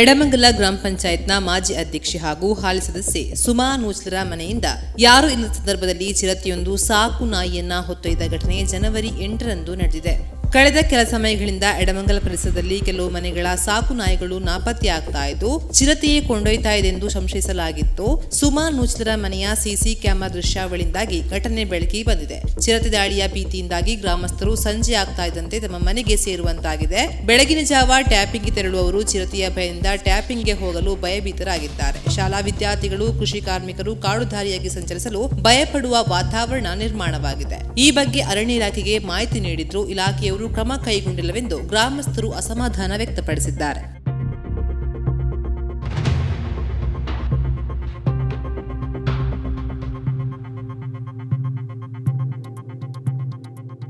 ಎಡಮಂಗಲ ಗ್ರಾಮ ಪಂಚಾಯತ್ನ ಮಾಜಿ ಅಧ್ಯಕ್ಷೆ ಹಾಗೂ ಹಾಲಿ ಸದಸ್ಯೆ ಸುಮಾ ನೂಚ್ಲರ ಮನೆಯಿಂದ ಯಾರೂ ಇಲ್ಲದ ಸಂದರ್ಭದಲ್ಲಿ ಚಿರತೆಯೊಂದು ಸಾಕು ನಾಯಿಯನ್ನ ಹೊತ್ತೊಯ್ದ ಘಟನೆ ಜನವರಿ 8ರಂದು ನಡೆದಿದೆ. ಕಳೆದ ಕೆಲ ಸಮಯಗಳಿಂದ ಎಡಮಂಗಲ ಪರಿಸರದಲ್ಲಿ ಕೆಲವು ಮನೆಗಳ ಸಾಕು ನಾಯಿಗಳು ನಾಪತ್ತೆಯಾಗ್ತಾ ಇದ್ದು, ಚಿರತೆಯೇ ಕೊಂಡೊಯ್ತಾ ಇದೆ ಎಂದು ಸಂಶಯಿಸಲಾಗಿತ್ತು. ಸುಮಾ ನೂಚ್ಲರ ಮನೆಯ ಸಿಸಿ ಕ್ಯಾಮೆರಾ ದೃಶ್ಯಾವಳಿಯಿಂದಾಗಿ ಘಟನೆ ಬೆಳಕಿಗೆ ಬಂದಿದೆ. ಚಿರತೆ ದಾಳಿಯ ಭೀತಿಯಿಂದಾಗಿ ಗ್ರಾಮಸ್ಥರು ಸಂಜೆ ಆಗ್ತಾ ಇದ್ದಂತೆ ತಮ್ಮ ಮನೆಗೆ ಸೇರುವಂತಾಗಿದೆ. ಬೆಳಗಿನ ಜಾವ ಟ್ಯಾಪಿಂಗ್ಗೆ ತೆರಳುವವರು ಚಿರತೆಯ ಭಯದಿಂದ ಟ್ಯಾಪಿಂಗ್ಗೆ ಹೋಗಲು ಭಯಭೀತರಾಗಿದ್ದಾರೆ. ಶಾಲಾ ವಿದ್ಯಾರ್ಥಿಗಳು, ಕೃಷಿ ಕಾರ್ಮಿಕರು ಕಾಡುದಾರಿಯಾಗಿ ಸಂಚರಿಸಲು ಭಯಪಡುವ ವಾತಾವರಣ ನಿರ್ಮಾಣವಾಗಿದೆ. ಈ ಬಗ್ಗೆ ಅರಣ್ಯ ಇಲಾಖೆಗೆ ಮಾಹಿತಿ ನೀಡಿದ್ರು ಇಲಾಖೆಯವರು ಕ್ರಮ ಕೈಗೊಂಡಿಲ್ಲವೆಂದು ಗ್ರಾಮಸ್ಥರು ಅಸಮಾಧಾನ ವ್ಯಕ್ತಪಡಿಸಿದ್ದಾರೆ.